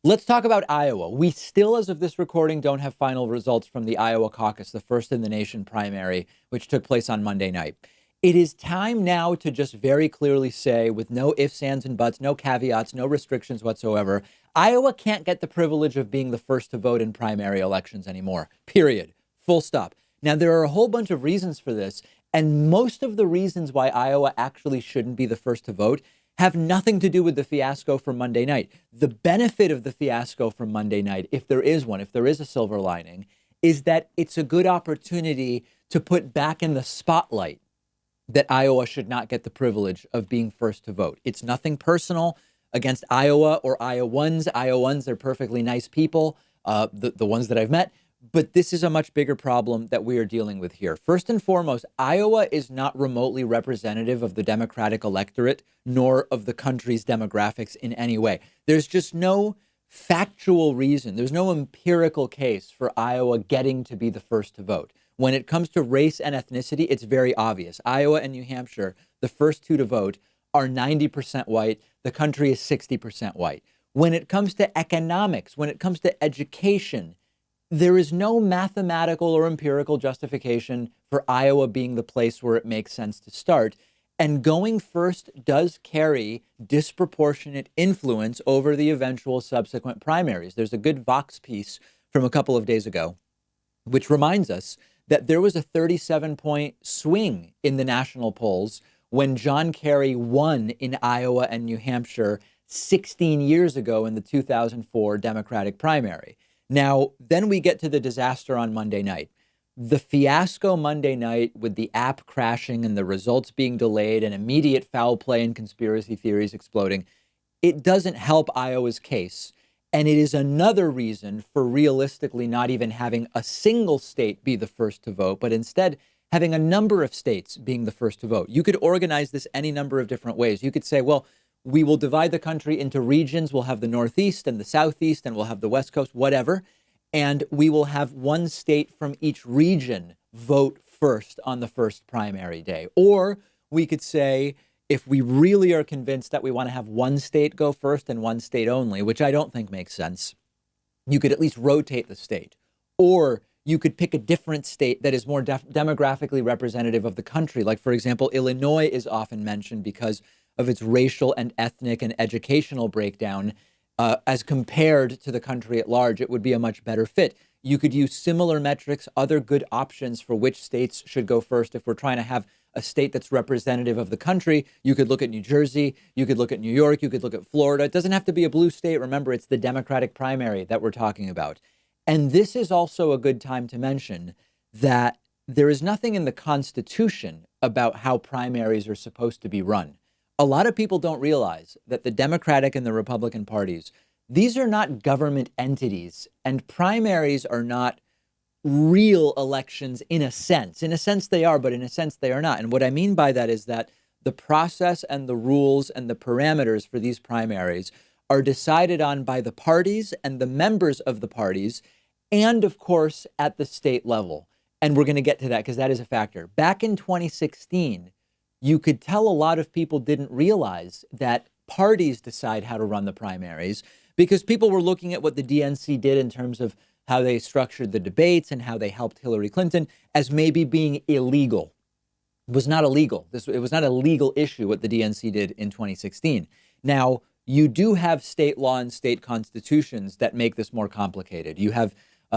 Let's talk about Iowa. We still, as of this recording, don't have final results from the Iowa caucus, the first in the nation primary, which took place on Monday night. It is time now to just very clearly say, with no ifs, ands, and buts, no caveats, no restrictions whatsoever, Iowa can't get the privilege of being the first to vote in primary elections anymore. Period. Full stop. Now, there are a whole bunch of reasons for this, and most of the reasons why Iowa actually shouldn't be the first to vote have nothing to do with the fiasco from Monday night. The benefit of the fiasco from Monday night, if there is one, if there is a silver lining, is that it's a good opportunity to put back in the spotlight that Iowa should not get the privilege of being first to vote. It's nothing personal against Iowa or Iowans. Iowans are perfectly nice people, the ones that I've met. But this is a much bigger problem that we are dealing with here. First and foremost, Iowa is not remotely representative of the Democratic electorate, nor of the country's demographics in any way. There's just no factual reason. There's no empirical case for Iowa getting to be the first to vote. When it comes to race and ethnicity, it's very obvious. Iowa and New Hampshire, the first two to vote, are 90% white. The country is 60% white. When it comes to economics, when it comes to education, there is no mathematical or empirical justification for Iowa being the place where it makes sense to start. And going first does carry disproportionate influence over the eventual subsequent primaries. There's a good Vox piece from a couple of days ago, which reminds us that there was a 37-point swing in the national polls when John Kerry won in Iowa and New Hampshire 16 years ago in the 2004 Democratic primary. Now, then we get to the disaster on Monday night. The fiasco Monday night with the app crashing and the results being delayed and immediate foul play and conspiracy theories exploding, it doesn't help Iowa's case. And it is another reason for realistically not even having a single state be the first to vote, but instead having a number of states being the first to vote. You could organize this any number of different ways. You could say, well, we will divide the country into regions. We'll have the Northeast and the Southeast, and we'll have the West Coast, whatever. And we will have one state from each region vote first on the first primary day. Or we could say, if we really are convinced that we want to have one state go first and one state only, which I don't think makes sense, you could at least rotate the state. Or you could pick a different state that is more demographically representative of the country. Like, for example, Illinois is often mentioned because of its racial and ethnic and educational breakdown. As compared to the country at large, it would be a much better fit. You could use similar metrics, other good options for which states should go first. If we're trying to have a state that's representative of the country, you could look at New Jersey, you could look at New York, you could look at Florida. It doesn't have to be a blue state. Remember, it's the Democratic primary that we're talking about. And this is also a good time to mention that there is nothing in the Constitution about how primaries are supposed to be run. A lot of people don't realize that the Democratic and the Republican parties, these are not government entities, and primaries are not real elections in a sense. In a sense they are, but in a sense they are not. And what I mean by that is that the process and the rules and the parameters for these primaries are decided on by the parties and the members of the parties, and of course at the state level. And we're going to get to that because that is a factor. Back in 2016, you could tell a lot of people didn't realize that parties decide how to run the primaries because people were looking at what the DNC did in terms of how they structured the debates and how they helped Hillary Clinton as maybe being illegal. It was not illegal. It was not a legal issue what the DNC did in 2016. Now, you do have state law and state constitutions that make this more complicated. You have,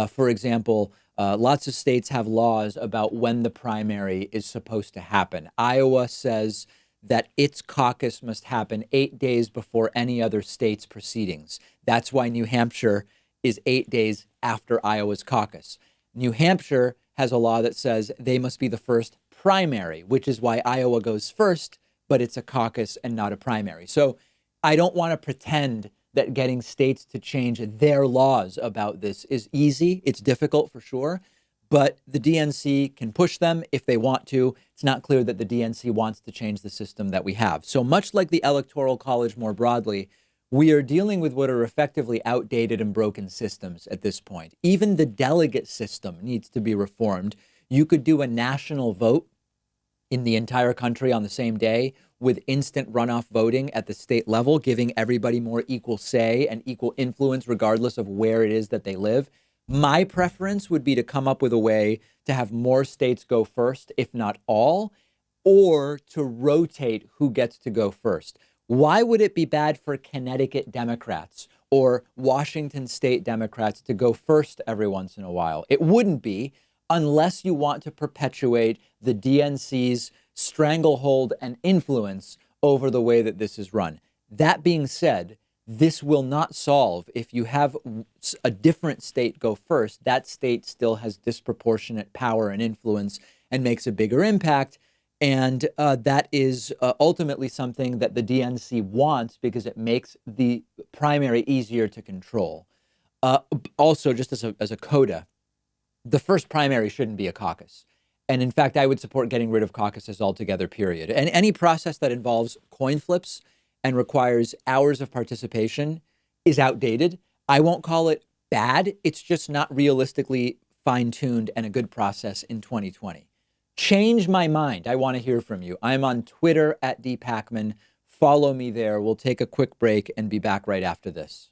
for example, lots of states have laws about when the primary is supposed to happen. Iowa says that its caucus must happen 8 days before any other state's proceedings. That's why New Hampshire is 8 days after Iowa's caucus. New Hampshire has a law that says they must be the first primary, which is why Iowa goes first, but it's a caucus and not a primary. So I don't want to pretend that getting states to change their laws about this is easy. It's difficult for sure, but the DNC can push them if they want to. It's not clear that the DNC wants to change the system that we have. So much like the Electoral College more broadly, we are dealing with what are effectively outdated and broken systems at this point. Even the delegate system needs to be reformed. You could do a national vote in the entire country on the same day, with instant runoff voting at the state level, giving everybody more equal say and equal influence, regardless of where it is that they live. My preference would be to come up with a way to have more states go first, if not all, or to rotate who gets to go first. Why would it be bad for Connecticut Democrats or Washington State Democrats to go first every once in a while? It wouldn't be, unless you want to perpetuate the DNC's stranglehold and influence over the way that this is run. That being said, this will not solve if you have a different state go first. That state still has disproportionate power and influence and makes a bigger impact. And that is ultimately something that the DNC wants because it makes the primary easier to control. Also, just as a coda, the first primary shouldn't be a caucus. And in fact, I would support getting rid of caucuses altogether, period. And any process that involves coin flips and requires hours of participation is outdated. I won't call it bad. It's just not realistically fine-tuned and a good process in 2020. Change my mind. I want to hear from you. I'm on Twitter @DPakman. Follow me there. We'll take a quick break and be back right after this.